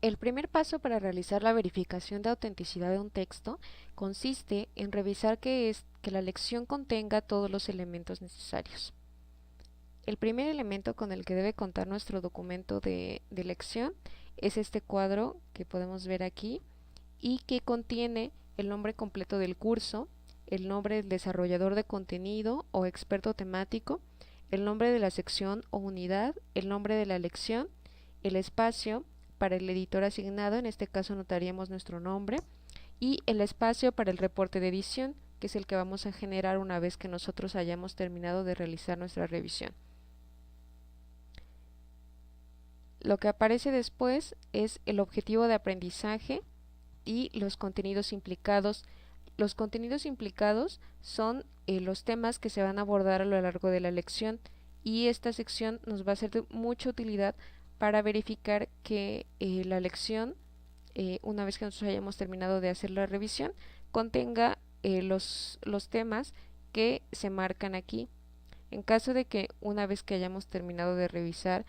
El primer paso para realizar la verificación de autenticidad de un texto consiste en revisar que la lección contenga todos los elementos necesarios. El primer elemento con el que debe contar nuestro documento de lección es este cuadro que podemos ver aquí y que contiene el nombre completo del curso, el nombre del desarrollador de contenido o experto temático, el nombre de la sección o unidad, el nombre de la lección, el espacio para el editor asignado, en este caso anotaríamos nuestro nombre, y el espacio para el reporte de edición, que es el que vamos a generar una vez que nosotros hayamos terminado de realizar nuestra revisión. Lo que aparece después es el objetivo de aprendizaje y los contenidos implicados. Los contenidos implicados son los temas que se van a abordar a lo largo de la lección, y esta sección nos va a ser de mucha utilidad para verificar que la lección, una vez que nosotros hayamos terminado de hacer la revisión, contenga los temas que se marcan aquí. En caso de que una vez que hayamos terminado de revisar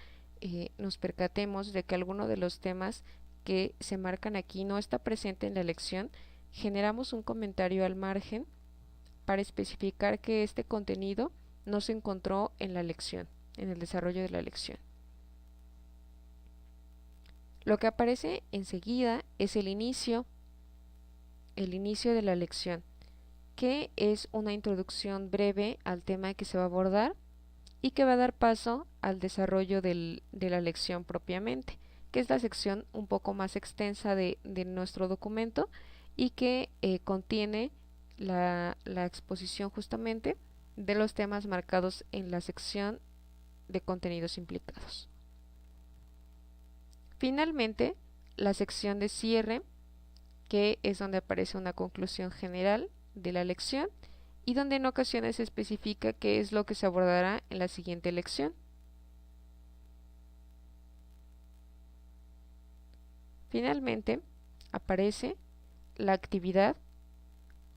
nos percatemos de que alguno de los temas que se marcan aquí no está presente en la lección, generamos un comentario al margen para especificar que este contenido no se encontró en la lección, en el desarrollo de la lección. Lo que aparece enseguida es el inicio de la lección, que es una introducción breve al tema que se va a abordar y que va a dar paso al desarrollo de la lección propiamente, que es la sección un poco más extensa de nuestro documento y que contiene la exposición justamente de los temas marcados en la sección de contenidos implicados. Finalmente, la sección de cierre, que es donde aparece una conclusión general de la lección y donde en ocasiones se especifica qué es lo que se abordará en la siguiente lección. Finalmente, aparece la actividad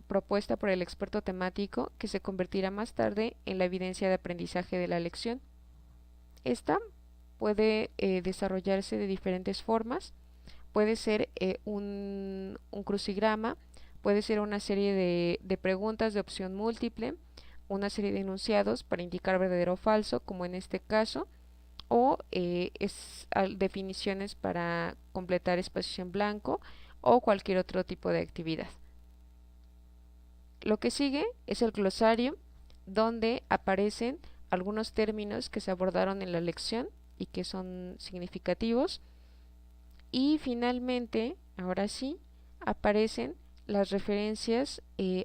propuesta por el experto temático, que se convertirá más tarde en la evidencia de aprendizaje de la lección. Esta puede desarrollarse de diferentes formas. Puede ser un crucigrama, puede ser una serie de preguntas de opción múltiple, una serie de enunciados para indicar verdadero o falso, como en este caso, o definiciones para completar espacios en blanco o cualquier otro tipo de actividad. Lo que sigue es el glosario, donde aparecen algunos términos que se abordaron en la lección y que son significativos. Y finalmente, ahora sí, aparecen las referencias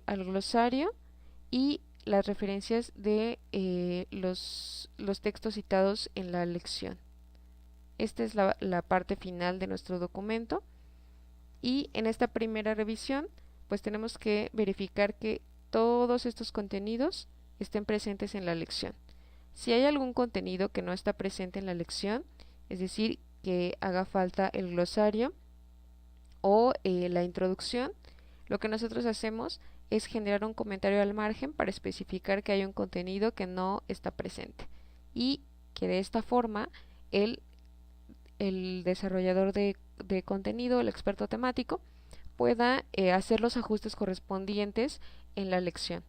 al glosario y las referencias de los textos citados en la lección. Esta es la parte final de nuestro documento, y en esta primera revisión pues tenemos que verificar que todos estos contenidos estén presentes en la lección. Si hay algún contenido que no está presente en la lección, es decir, que haga falta el glosario o la introducción, lo que nosotros hacemos es generar un comentario al margen para especificar que hay un contenido que no está presente, y que de esta forma el desarrollador de contenido, el experto temático, pueda hacer los ajustes correspondientes en la lección.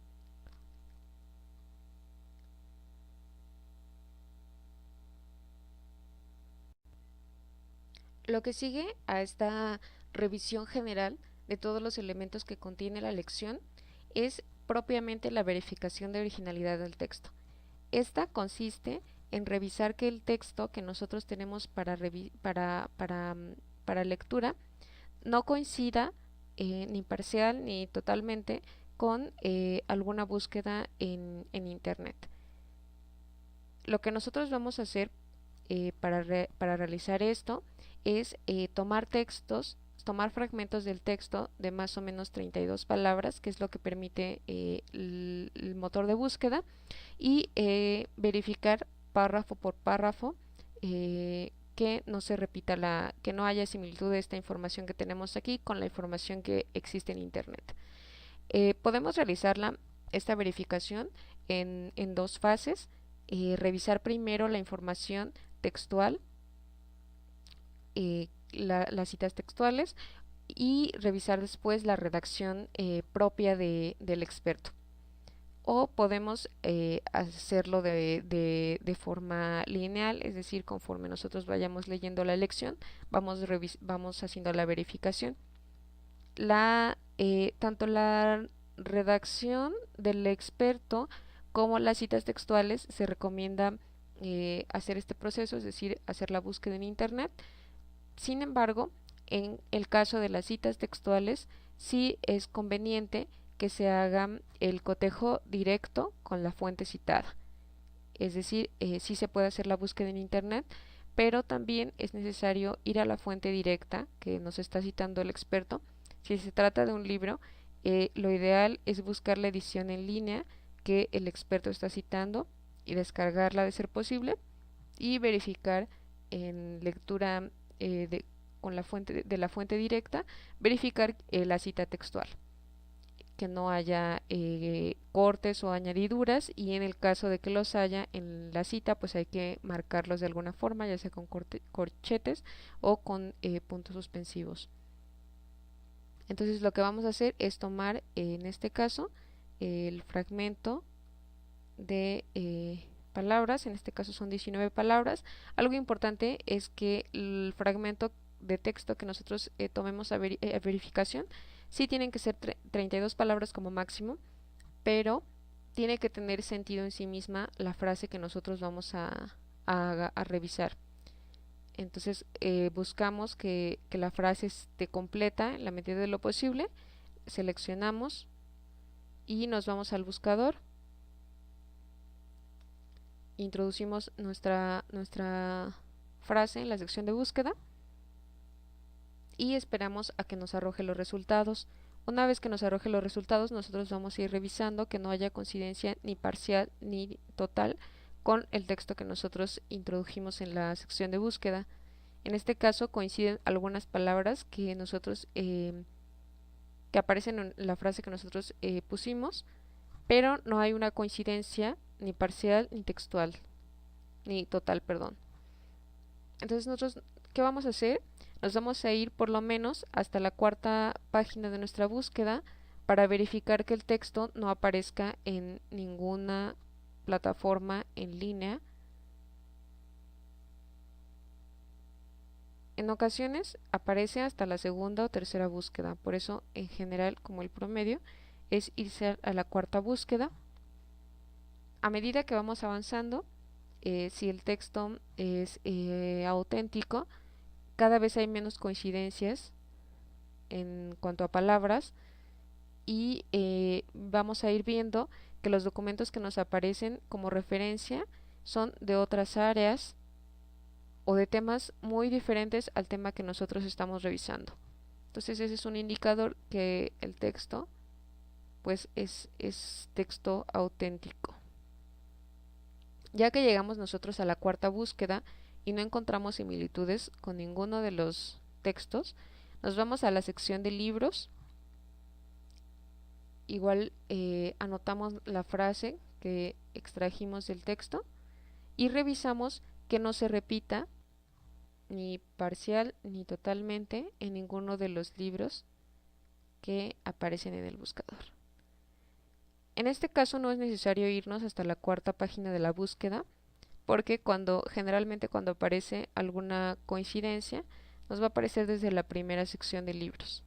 Lo que sigue a esta revisión general de todos los elementos que contiene la lección es propiamente la verificación de originalidad del texto. Esta consiste en revisar que el texto que nosotros tenemos para lectura no coincida ni parcial ni totalmente con alguna búsqueda en Internet. Lo que nosotros vamos a hacer para realizar esto es tomar fragmentos del texto de más o menos 32 palabras, que es lo que permite el motor de búsqueda, y verificar párrafo por párrafo que no se repita que no haya similitud de esta información que tenemos aquí con la información que existe en Internet. Podemos realizar esta verificación en dos fases. Revisar primero la información textual las citas textuales y revisar después la redacción propia del experto. O podemos hacerlo de forma lineal, es decir, conforme nosotros vayamos leyendo la lección, vamos haciendo la verificación. Tanto la redacción del experto como las citas textuales se recomienda hacer este proceso, es decir, hacer la búsqueda en internet. Sin embargo, en el caso de las citas textuales, sí es conveniente que se haga el cotejo directo con la fuente citada. Es decir, sí se puede hacer la búsqueda en internet, pero también es necesario ir a la fuente directa que nos está citando el experto. Si se trata de un libro, lo ideal es buscar la edición en línea que el experto está citando y descargarla de ser posible y verificar en lectura con la fuente de la fuente directa, verificar la cita textual, que no haya cortes o añadiduras, y en el caso de que los haya en la cita, pues hay que marcarlos de alguna forma, ya sea con corchetes o con puntos suspensivos. Entonces lo que vamos a hacer es tomar en este caso el fragmento de palabras, en este caso son 19 palabras. Algo importante es que el fragmento de texto que nosotros tomemos a verificación sí tienen que ser 32 palabras como máximo, pero tiene que tener sentido en sí misma la frase que nosotros vamos a revisar. Entonces buscamos que la frase esté completa en la medida de lo posible, seleccionamos y nos vamos al buscador, introducimos nuestra frase en la sección de búsqueda y esperamos a que nos arroje los resultados. Una vez que nos arroje los resultados, nosotros vamos a ir revisando que no haya coincidencia ni parcial ni total con el texto que nosotros introdujimos en la sección de búsqueda. En este caso coinciden algunas palabras que nosotros que aparecen en la frase que nosotros pusimos, pero no hay una coincidencia ni parcial ni textual, ni total, perdón. Entonces nosotros, ¿qué vamos a hacer? Nos vamos a ir por lo menos hasta la cuarta página de nuestra búsqueda para verificar que el texto no aparezca en ninguna plataforma en línea. En ocasiones aparece hasta la segunda o tercera búsqueda, por eso en general como el promedio es irse a la cuarta búsqueda. A medida que vamos avanzando, si el texto es auténtico, cada vez hay menos coincidencias en cuanto a palabras y vamos a ir viendo que los documentos que nos aparecen como referencia son de otras áreas o de temas muy diferentes al tema que nosotros estamos revisando. Entonces ese es un indicador que el texto pues es texto auténtico. Ya que llegamos nosotros a la cuarta búsqueda y no encontramos similitudes con ninguno de los textos, nos vamos a la sección de libros. Igual anotamos la frase que extrajimos del texto y revisamos que no se repita ni parcial ni totalmente en ninguno de los libros que aparecen en el buscador. En este caso no es necesario irnos hasta la cuarta página de la búsqueda, porque generalmente cuando aparece alguna coincidencia nos va a aparecer desde la primera sección de libros,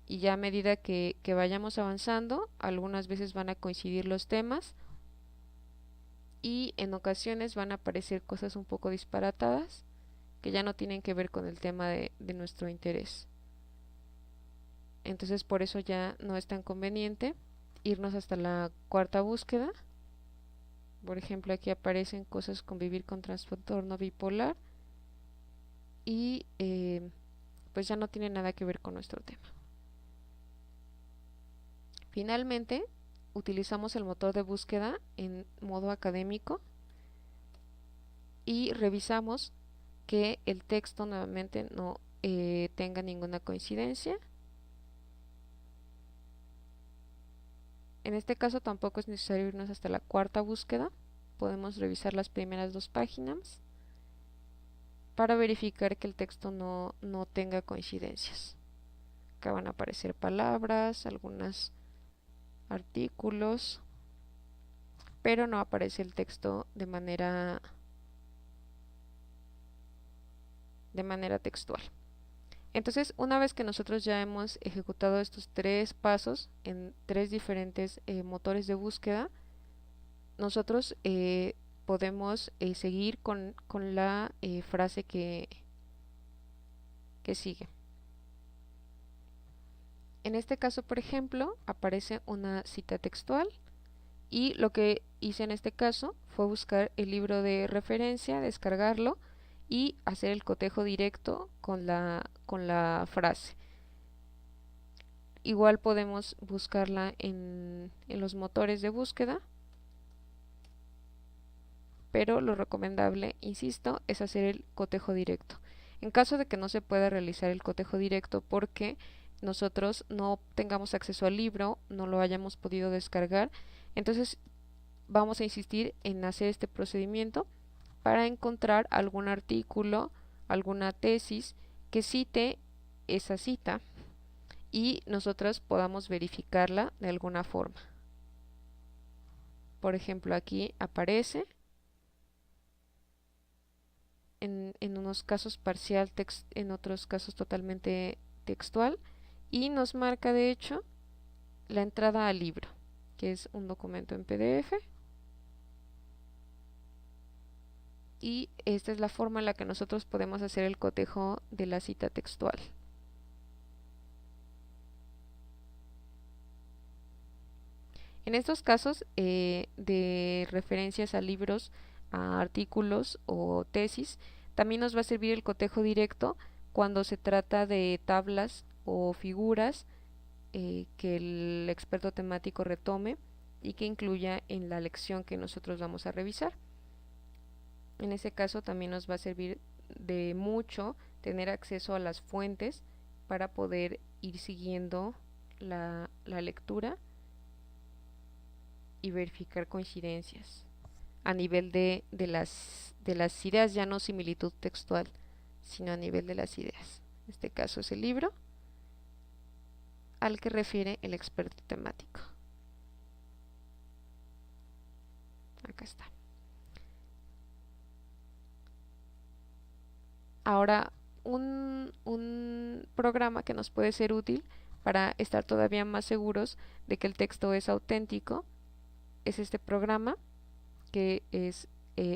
y ya a medida que vayamos avanzando algunas veces van a coincidir los temas y en ocasiones van a aparecer cosas un poco disparatadas que ya no tienen que ver con el tema de nuestro interés. Entonces por eso ya no es tan conveniente irnos hasta la cuarta búsqueda. Por ejemplo, aquí aparecen cosas con vivir con trastorno bipolar y pues ya no tiene nada que ver con nuestro tema. Finalmente, utilizamos el motor de búsqueda en modo académico y revisamos que el texto nuevamente no tenga ninguna coincidencia. En este caso tampoco es necesario irnos hasta la cuarta búsqueda, podemos revisar las primeras dos páginas para verificar que el texto no tenga coincidencias. Acá van a aparecer palabras, algunos artículos, pero no aparece el texto de manera textual. Entonces, una vez que nosotros ya hemos ejecutado estos 3 pasos en 3 diferentes motores de búsqueda, nosotros podemos seguir con la frase que sigue. En este caso, por ejemplo, aparece una cita textual y lo que hice en este caso fue buscar el libro de referencia, descargarlo y hacer el cotejo directo con la frase. Igual podemos buscarla en los motores de búsqueda, pero lo recomendable, insisto, es hacer el cotejo directo. En caso de que no se pueda realizar el cotejo directo porque nosotros no tengamos acceso al libro, no lo hayamos podido descargar, entonces vamos a insistir en hacer este procedimiento para encontrar algún artículo, alguna tesis que cite esa cita y nosotros podamos verificarla de alguna forma. Por ejemplo, aquí aparece en unos casos parcial, en otros casos totalmente textual, y nos marca de hecho la entrada al libro, que es un documento en PDF. Y esta es la forma en la que nosotros podemos hacer el cotejo de la cita textual. En estos casos de referencias a libros, a artículos o tesis, también nos va a servir el cotejo directo cuando se trata de tablas o figuras que el experto temático retome y que incluya en la lección que nosotros vamos a revisar. En ese caso también nos va a servir de mucho tener acceso a las fuentes para poder ir siguiendo la lectura y verificar coincidencias a nivel de las ideas, ya no similitud textual, sino a nivel de las ideas. En este caso es el libro al que refiere el experto temático. Acá está. Ahora, un programa que nos puede ser útil para estar todavía más seguros de que el texto es auténtico es este programa, que es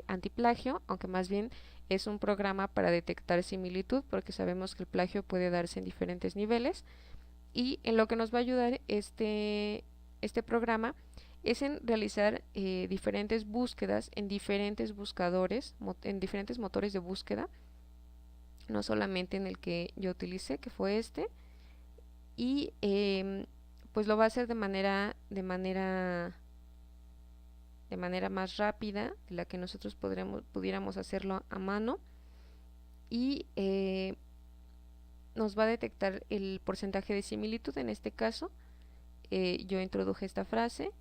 antiplagio, aunque más bien es un programa para detectar similitud, porque sabemos que el plagio puede darse en diferentes niveles. Y en lo que nos va a ayudar este programa es en realizar diferentes búsquedas en diferentes buscadores, en diferentes motores de búsqueda, no solamente en el que yo utilicé, que fue este, y pues lo va a hacer de manera más rápida de la que nosotros pudiéramos hacerlo a mano, y nos va a detectar el porcentaje de similitud. En este caso yo introduje esta frase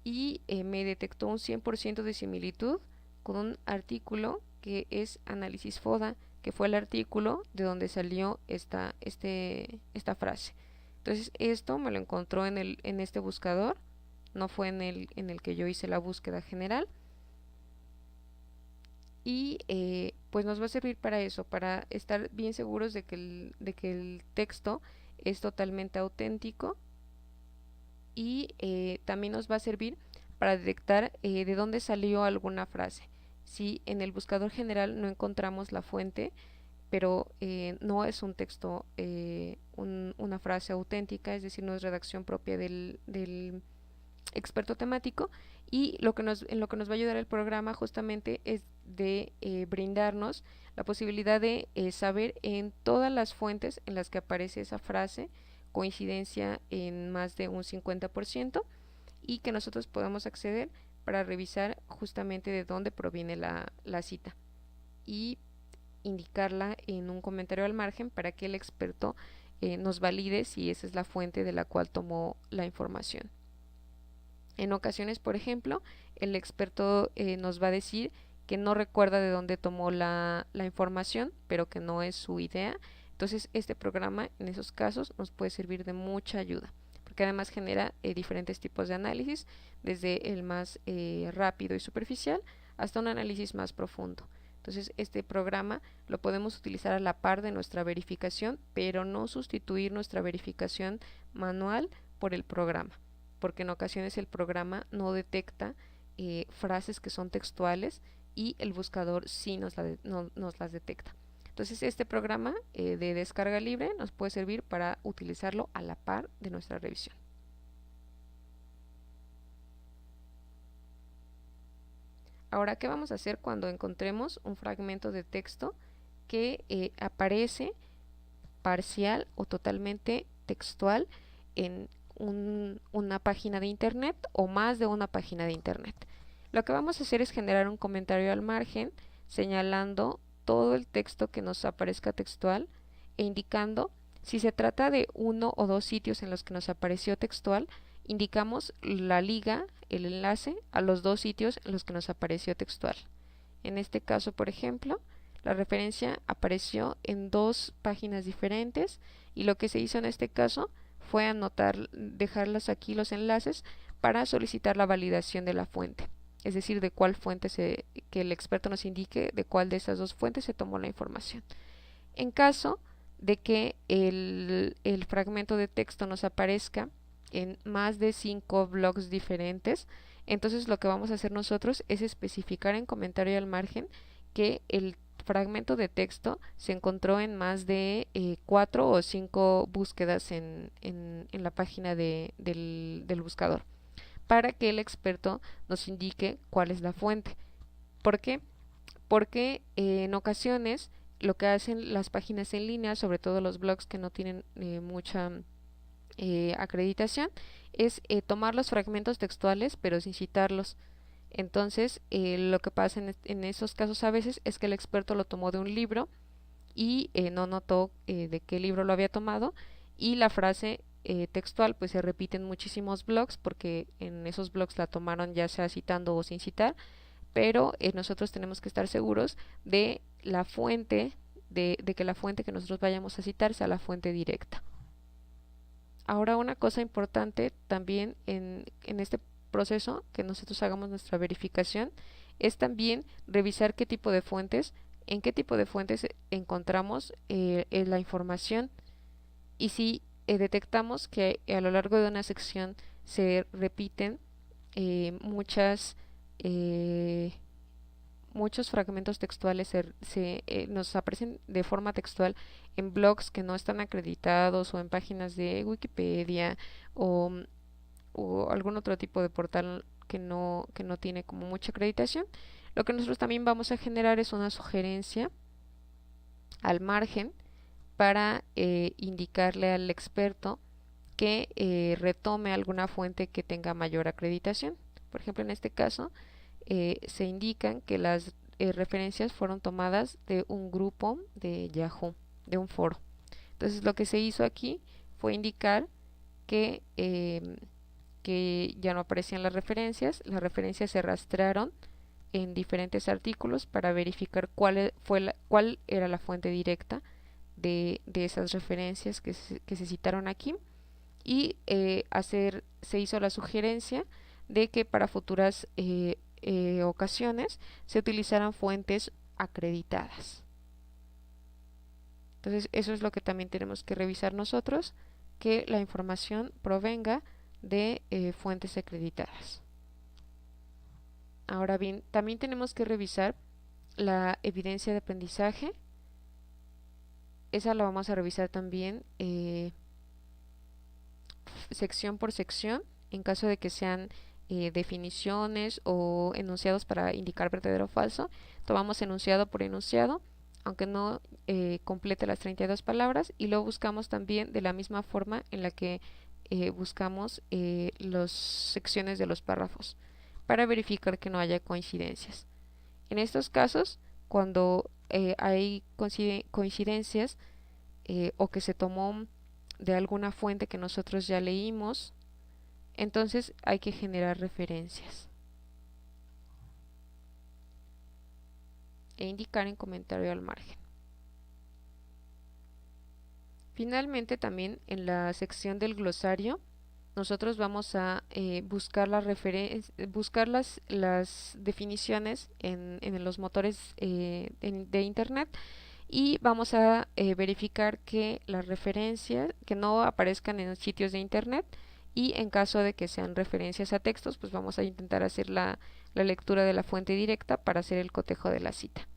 y me detectó un 100% de similitud con un artículo que es Análisis FODA, que fue el artículo de donde salió esta frase. Entonces esto me lo encontró en este buscador, no fue en el que yo hice la búsqueda general. Y pues nos va a servir para eso, para estar bien seguros de que el texto es totalmente auténtico. Y también nos va a servir para detectar de dónde salió alguna frase. Si en el buscador general no encontramos la fuente, pero no es un texto, una frase auténtica, es decir, no es redacción propia del experto temático, y en lo que nos va a ayudar el programa justamente es de brindarnos la posibilidad de saber en todas las fuentes en las que aparece esa frase coincidencia en más de un 50%, y que nosotros podamos acceder para revisar justamente de dónde proviene la cita y indicarla en un comentario al margen para que el experto nos valide si esa es la fuente de la cual tomó la información. En ocasiones, por ejemplo, el experto nos va a decir que no recuerda de dónde tomó la información, pero que no es su idea. Entonces este programa en esos casos nos puede servir de mucha ayuda, porque además genera diferentes tipos de análisis, desde el más rápido y superficial hasta un análisis más profundo. Entonces este programa lo podemos utilizar a la par de nuestra verificación, pero no sustituir nuestra verificación manual por el programa, porque en ocasiones el programa no detecta frases que son textuales y el buscador sí nos las detecta. Entonces este programa de descarga libre nos puede servir para utilizarlo a la par de nuestra revisión. Ahora, ¿qué vamos a hacer cuando encontremos un fragmento de texto que aparece parcial o totalmente textual en una página de internet o más de una página de internet? Lo que vamos a hacer es generar un comentario al margen señalando todo el texto que nos aparezca textual e indicando si se trata de uno o dos sitios en los que nos apareció textual, indicamos la liga, el enlace a los dos sitios en los que nos apareció textual. En este caso, por ejemplo, la referencia apareció en dos páginas diferentes y lo que se hizo en este caso fue anotar, dejarlos aquí los enlaces para solicitar la validación de la fuente, es decir, de cuál fuente que el experto nos indique de cuál de esas dos fuentes se tomó la información. En caso de que el fragmento de texto nos aparezca en más de 5 blogs diferentes, entonces lo que vamos a hacer nosotros es especificar en comentario al margen que el fragmento de texto se encontró en más de 4 o 5 búsquedas en la página del buscador, para que el experto nos indique cuál es la fuente. ¿Por qué? Porque en ocasiones lo que hacen las páginas en línea, sobre todo los blogs que no tienen mucha acreditación, es tomar los fragmentos textuales pero sin citarlos. Entonces lo que pasa en esos casos a veces es que el experto lo tomó de un libro y no notó de qué libro lo había tomado, y la frase textual pues se repite en muchísimos blogs porque en esos blogs la tomaron ya sea citando o sin citar, pero nosotros tenemos que estar seguros de la fuente, de que la fuente que nosotros vayamos a citar sea la fuente directa. Ahora, una cosa importante también en este proceso que nosotros hagamos nuestra verificación es también revisar qué tipo de fuentes, en qué tipo de fuentes encontramos la información, y si detectamos que a lo largo de una sección se repiten muchas muchos fragmentos textuales nos aparecen de forma textual en blogs que no están acreditados o en páginas de Wikipedia o, o algún otro tipo de portal que no tiene como mucha acreditación. Lo que nosotros también vamos a generar es una sugerencia al margen para indicarle al experto que retome alguna fuente que tenga mayor acreditación. Por ejemplo, en este caso se indican que las referencias fueron tomadas de un grupo de Yahoo, de un foro. Entonces lo que se hizo aquí fue indicar que ya no aparecían las referencias se rastrearon en diferentes artículos para verificar cuál era la fuente directa de esas referencias que se citaron aquí, y se hizo la sugerencia de que para futuras ocasiones se utilizaran fuentes acreditadas. Entonces eso es lo que también tenemos que revisar nosotros, que la información provenga de fuentes acreditadas. Ahora bien, también tenemos que revisar la evidencia de aprendizaje. Esa la vamos a revisar también sección por sección, en caso de que sean definiciones o enunciados para indicar verdadero o falso. Tomamos enunciado por enunciado, aunque no complete las 32 palabras, y lo buscamos también de la misma forma en la que buscamos las secciones de los párrafos, para verificar que no haya coincidencias. En estos casos, cuando hay coincidencias o que se tomó de alguna fuente que nosotros ya leímos, entonces hay que generar referencias. e indicar en comentario al margen. Finalmente, también en la sección del glosario, nosotros vamos a buscar buscar las definiciones en los motores de internet, y vamos a verificar que las referencias que no aparezcan en sitios de internet, y en caso de que sean referencias a textos, pues vamos a intentar hacer la lectura de la fuente directa para hacer el cotejo de la cita.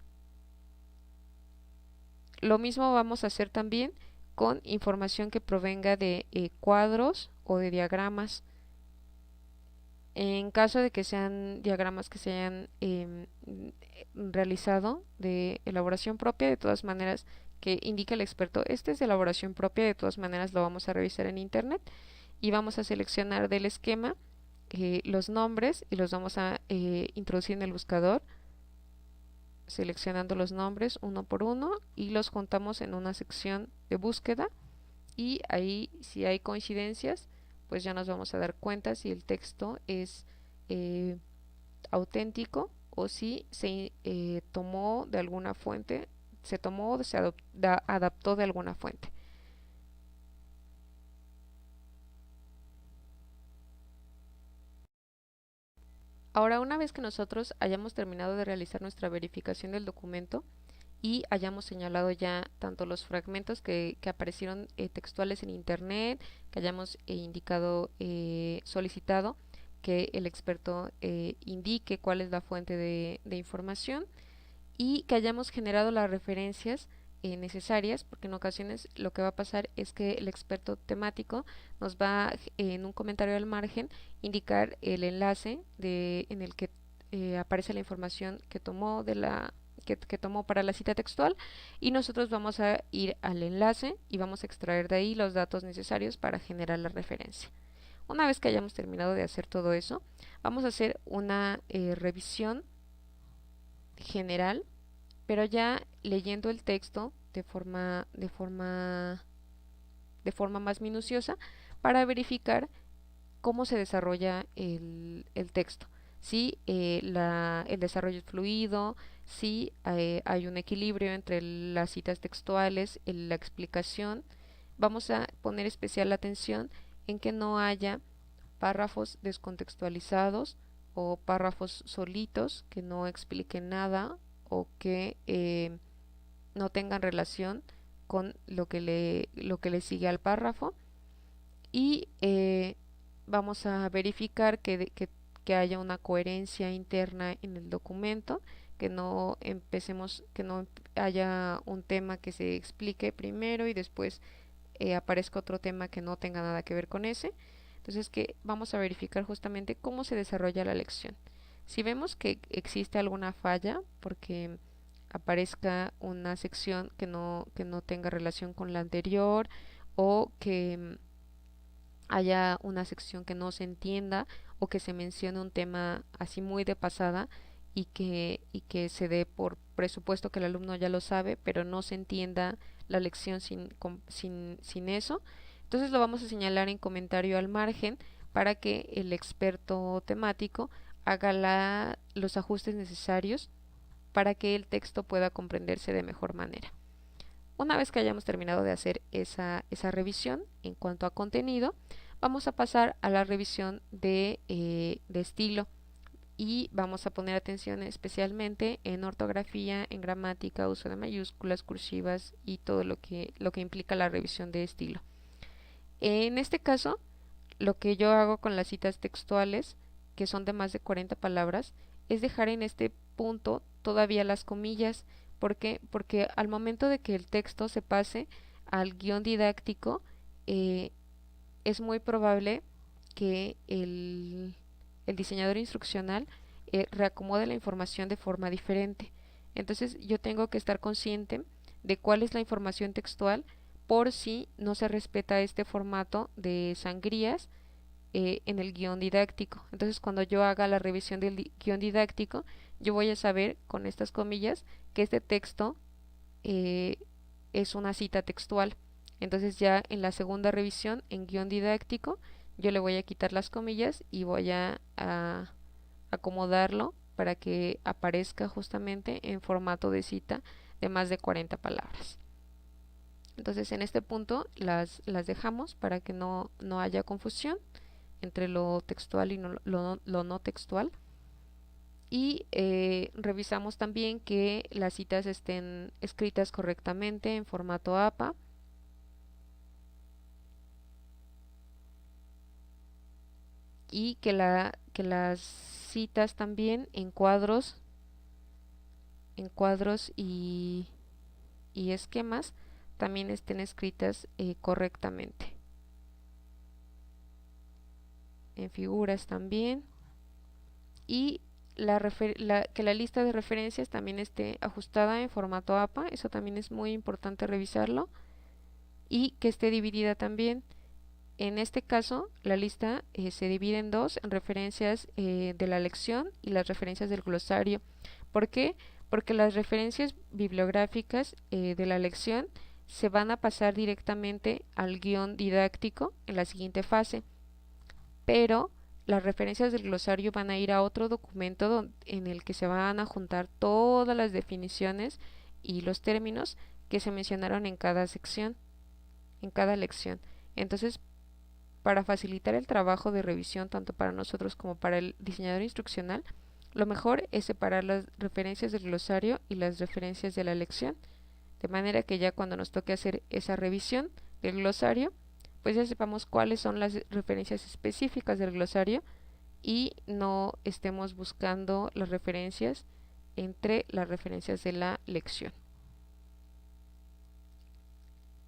Lo mismo vamos a hacer también con información que provenga de cuadros o de diagramas. En caso de que sean diagramas que se hayan realizado de elaboración propia, de todas maneras, que indica el experto, este es de elaboración propia, de todas maneras lo vamos a revisar en internet, y vamos a seleccionar del esquema los nombres y los vamos a introducir en el buscador, seleccionando los nombres uno por uno, y los juntamos en una sección de búsqueda, y ahí, si hay coincidencias, pues ya nos vamos a dar cuenta si el texto es auténtico, o si se tomó de alguna fuente, se tomó o se adaptó de alguna fuente. Ahora, una vez que nosotros hayamos terminado de realizar nuestra verificación del documento y hayamos señalado ya tanto los fragmentos que aparecieron textuales en internet, que hayamos indicado, solicitado que el experto indique cuál es la fuente de información, y que hayamos generado las referencias necesarias, porque en ocasiones lo que va a pasar es que el experto temático nos va en un comentario al margen indicar el enlace en el que aparece la información que tomó que tomó para la cita textual, y nosotros vamos a ir al enlace y vamos a extraer de ahí los datos necesarios para generar la referencia. Una vez que hayamos terminado de hacer todo eso, vamos a hacer una revisión general, pero ya leyendo el texto de forma más minuciosa, para verificar cómo se desarrolla el texto. Si el desarrollo es fluido, si hay un equilibrio entre las citas textuales, la explicación. Vamos a poner especial atención en que no haya párrafos descontextualizados o párrafos solitos que no expliquen nada, o que no tengan relación con lo que le sigue al párrafo. Y vamos a verificar que haya una coherencia interna en el documento, que no haya un tema que se explique primero y después aparezca otro tema que no tenga nada que ver con ese. Entonces, que vamos a verificar justamente cómo se desarrolla la lección. Si vemos que existe alguna falla, porque aparezca una sección que no tenga relación con la anterior, o que haya una sección que no se entienda, o que se mencione un tema así muy de pasada, y que se dé por presupuesto que el alumno ya lo sabe, pero no se entienda la lección sin eso. Entonces lo vamos a señalar en comentario al margen para que el experto temático haga los ajustes necesarios para que el texto pueda comprenderse de mejor manera. Una vez que hayamos terminado de hacer esa revisión en cuanto a contenido, vamos a pasar a la revisión de estilo, y vamos a poner atención especialmente en ortografía, en gramática, uso de mayúsculas, cursivas y todo lo que implica la revisión de estilo. En este caso, lo que yo hago con las citas textuales, que son de más de 40 palabras, es dejar en este punto todavía las comillas. ¿Por qué? Porque al momento de que el texto se pase al guión didáctico, es muy probable que el diseñador instruccional reacomode la información de forma diferente. Entonces yo tengo que estar consciente de cuál es la información textual, por si no se respeta este formato de sangrías en el guión didáctico. Entonces, cuando yo haga la revisión del guión didáctico, yo voy a saber con estas comillas que este texto eh, es una cita textual. Entonces, ya en la segunda revisión en guión didáctico, yo le voy a quitar las comillas y voy a acomodarlo para que aparezca justamente en formato de cita de más de 40 palabras. Entonces en este punto las dejamos para que no haya confusión entre lo textual y lo no textual. Y revisamos también que las citas estén escritas correctamente en formato APA. Y que las citas también en cuadros y esquemas también estén escritas correctamente. En figuras también. Y que la lista de referencias también esté ajustada en formato APA, eso también es muy importante revisarlo. Y que esté dividida también. En este caso, la lista se divide en dos, en referencias de la lección y las referencias del glosario. ¿Por qué? Porque las referencias bibliográficas de la lección se van a pasar directamente al guión didáctico en la siguiente fase, pero las referencias del glosario van a ir a otro documento en el que se van a juntar todas las definiciones y los términos que se mencionaron en cada sección, en cada lección. Entonces, para facilitar el trabajo de revisión tanto para nosotros como para el diseñador instruccional, lo mejor es separar las referencias del glosario y las referencias de la lección, de manera que ya cuando nos toque hacer esa revisión del glosario, pues ya sepamos cuáles son las referencias específicas del glosario y no estemos buscando las referencias entre las referencias de la lección.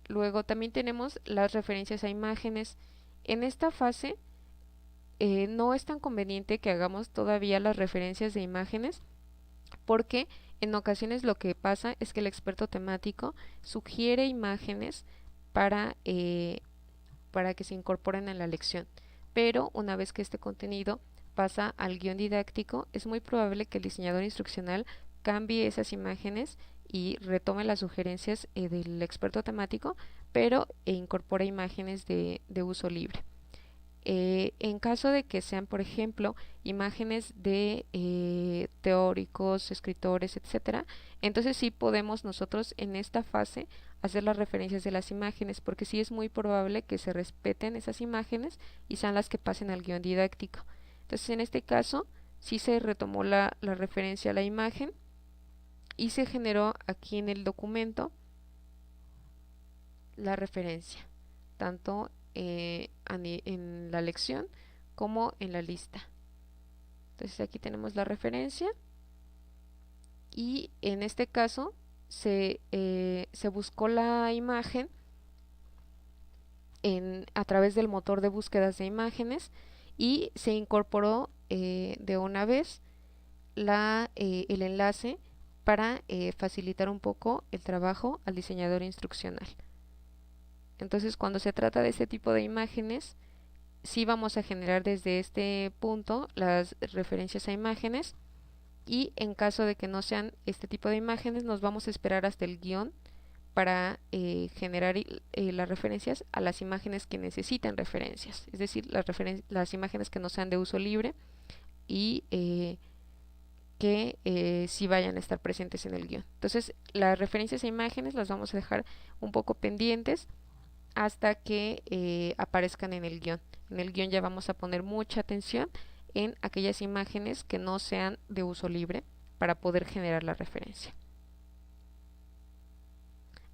Luego también tenemos las referencias a imágenes. En esta fase no es tan conveniente que hagamos todavía las referencias de imágenes, porque en ocasiones lo que pasa es que el experto temático sugiere imágenes para que se incorporen en la lección, pero una vez que este contenido pasa al guión didáctico, es muy probable que el diseñador instruccional cambie esas imágenes y retome las sugerencias del experto temático, pero incorpore imágenes de uso libre. En caso de que sean, por ejemplo, imágenes de teóricos, escritores, etcétera, entonces sí podemos nosotros en esta fase hacer las referencias de las imágenes, porque sí es muy probable que se respeten esas imágenes y sean las que pasen al guión didáctico. Entonces en este caso sí se retomó la referencia a la imagen y se generó aquí en el documento la referencia, tanto en la lección como en la lista. Entonces aquí tenemos la referencia y en este caso se buscó la imagen a través del motor de búsquedas de imágenes y se incorporó de una vez el enlace para facilitar un poco el trabajo al diseñador instruccional. Entonces, cuando se trata de este tipo de imágenes, sí vamos a generar desde este punto las referencias a imágenes, y en caso de que no sean este tipo de imágenes, nos vamos a esperar hasta el guión para generar las referencias a las imágenes que necesiten referencias, es decir, las imágenes que no sean de uso libre y que sí vayan a estar presentes en el guión. Entonces, las referencias a imágenes las vamos a dejar un poco pendientes hasta que aparezcan en el guión. En el guión ya vamos a poner mucha atención en aquellas imágenes que no sean de uso libre para poder generar la referencia.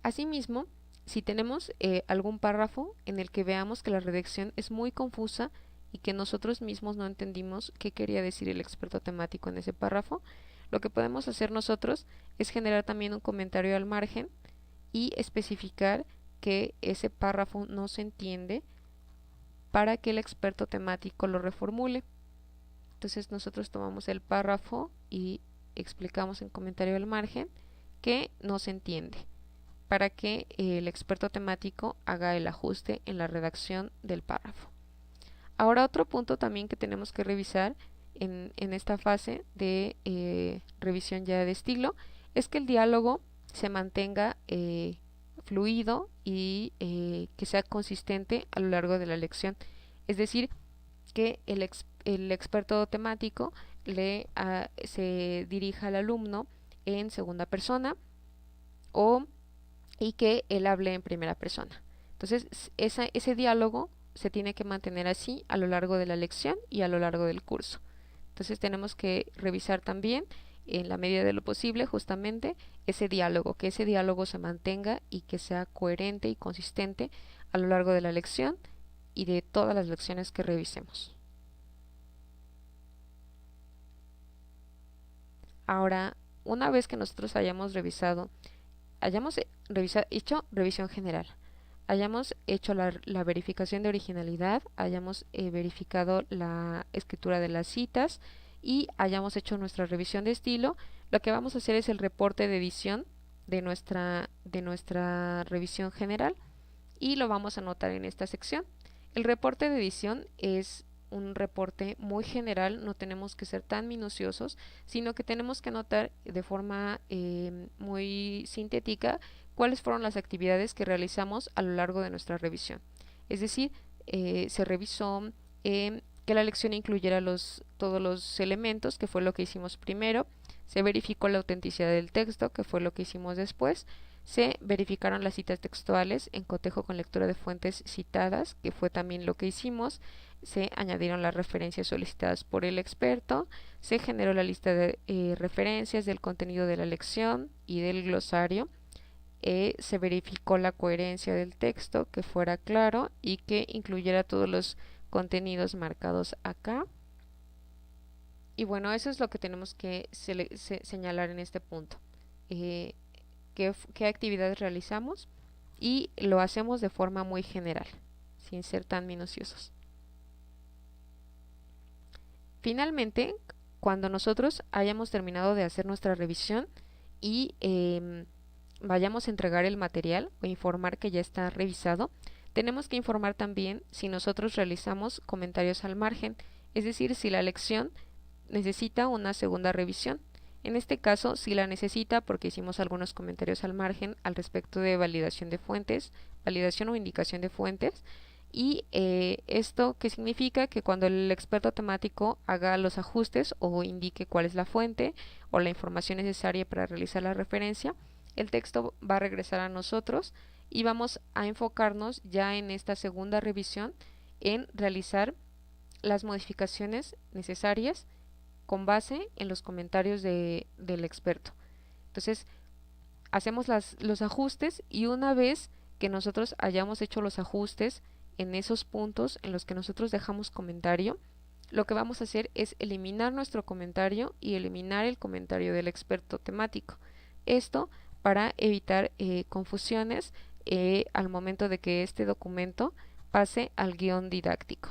Asimismo, si tenemos algún párrafo en el que veamos que la redacción es muy confusa y que nosotros mismos no entendimos qué quería decir el experto temático en ese párrafo, lo que podemos hacer nosotros es generar también un comentario al margen y especificar que ese párrafo no se entiende para que el experto temático lo reformule. Entonces nosotros tomamos el párrafo y explicamos en comentario al margen que no se entiende, para que el experto temático haga el ajuste en la redacción del párrafo. Ahora, otro punto también que tenemos que revisar en esta fase de revisión ya de estilo es que el diálogo se mantenga fluido y que sea consistente a lo largo de la lección. Es decir, que el experto temático se dirija al alumno en segunda persona y que él hable en primera persona. Entonces, ese diálogo se tiene que mantener así a lo largo de la lección y a lo largo del curso. Entonces tenemos que revisar también, en la medida de lo posible, justamente ese diálogo, que ese diálogo se mantenga y que sea coherente y consistente a lo largo de la lección y de todas las lecciones que revisemos. Ahora, una vez que nosotros hayamos hecho revisión general, hayamos hecho la verificación de originalidad, hayamos verificado la escritura de las citas y hayamos hecho nuestra revisión de estilo, lo que vamos a hacer es el reporte de edición de nuestra revisión general y lo vamos a anotar en esta sección. El reporte de edición es un reporte muy general, no tenemos que ser tan minuciosos, sino que tenemos que anotar de forma muy sintética cuáles fueron las actividades que realizamos a lo largo de nuestra revisión. Es decir, se revisó que la lección incluyera todos los elementos, que fue lo que hicimos primero, se verificó la autenticidad del texto, que fue lo que hicimos después, se verificaron las citas textuales en cotejo con lectura de fuentes citadas, que fue también lo que hicimos, se añadieron las referencias solicitadas por el experto, se generó la lista de referencias del contenido de la lección y del glosario, se verificó la coherencia del texto, que fuera claro y que incluyera todos los contenidos marcados acá. Y bueno, eso es lo que tenemos que señalar en este punto. Qué actividades realizamos y lo hacemos de forma muy general, sin ser tan minuciosos. Finalmente, cuando nosotros hayamos terminado de hacer nuestra revisión y vayamos a entregar el material o informar que ya está revisado, tenemos que informar también si nosotros realizamos comentarios al margen, es decir, si la lección necesita una segunda revisión. En este caso, sí la necesita porque hicimos algunos comentarios al margen al respecto de validación de fuentes, validación o indicación de fuentes. Y esto que significa que cuando el experto temático haga los ajustes o indique cuál es la fuente o la información necesaria para realizar la referencia, el texto va a regresar a nosotros y vamos a enfocarnos ya en esta segunda revisión en realizar las modificaciones necesarias con base en los comentarios del experto. Entonces, hacemos los ajustes y una vez que nosotros hayamos hecho los ajustes en esos puntos en los que nosotros dejamos comentario, lo que vamos a hacer es eliminar nuestro comentario y eliminar el comentario del experto temático. Esto para evitar confusiones al momento de que este documento pase al guión didáctico.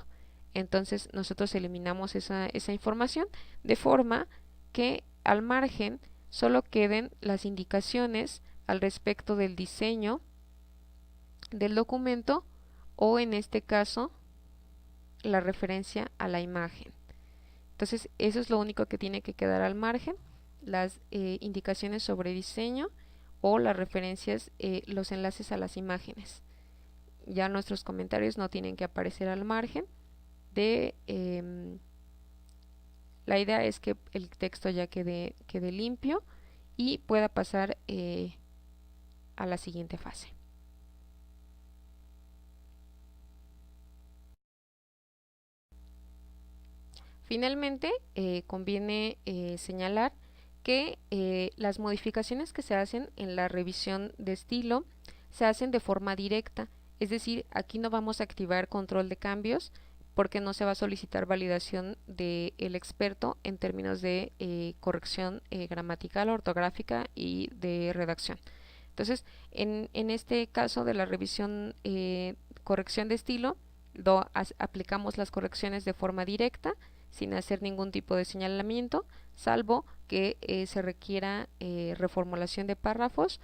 Entonces nosotros eliminamos esa información de forma que al margen solo queden las indicaciones al respecto del diseño del documento o en este caso la referencia a la imagen. Entonces eso es lo único que tiene que quedar al margen, las indicaciones sobre diseño o las referencias, los enlaces a las imágenes. Ya nuestros comentarios no tienen que aparecer al margen. La idea es que el texto ya quede limpio y pueda pasar a la siguiente fase. Finalmente, conviene señalar que las modificaciones que se hacen en la revisión de estilo se hacen de forma directa, es decir, aquí no vamos a activar control de cambios porque no se va a solicitar validación del experto en términos de corrección gramatical, ortográfica y de redacción. Entonces, en este caso de la revisión corrección de estilo, aplicamos las correcciones de forma directa, sin hacer ningún tipo de señalamiento, salvo que se requiera reformulación de párrafos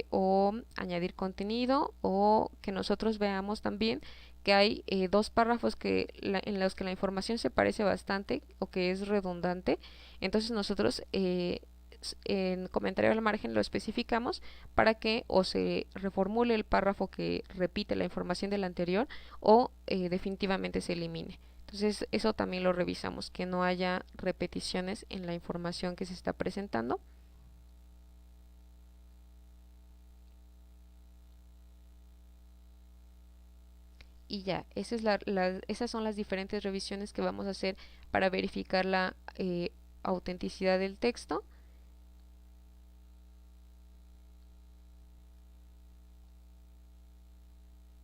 o añadir contenido, o que nosotros veamos también que hay dos párrafos en los que la información se parece bastante o que es redundante. Entonces nosotros en comentario al margen lo especificamos para que o se reformule el párrafo que repite la información del anterior o definitivamente se elimine. Entonces eso también lo revisamos, que no haya repeticiones en la información que se está presentando. Y ya, esas son las diferentes revisiones que vamos a hacer para verificar la autenticidad del texto.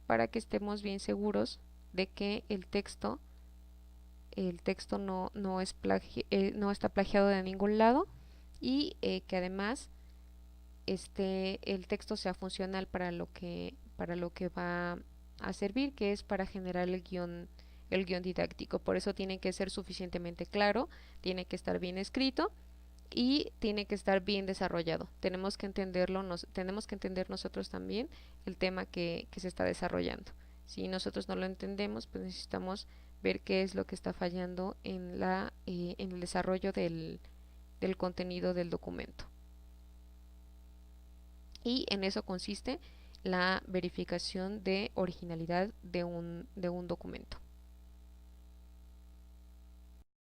Para que estemos bien seguros de que el texto no no está plagiado de ningún lado, y que además el texto sea funcional para lo que va a servir, que es para generar el guión didáctico. Por eso tiene que ser suficientemente claro, tiene que estar bien escrito y tiene que estar bien desarrollado. Tenemos que entender nosotros también el tema que se está desarrollando. Si nosotros no lo entendemos, pues necesitamos ver qué es lo que está fallando en el desarrollo del contenido del documento. Y en eso consiste la verificación de originalidad de un documento.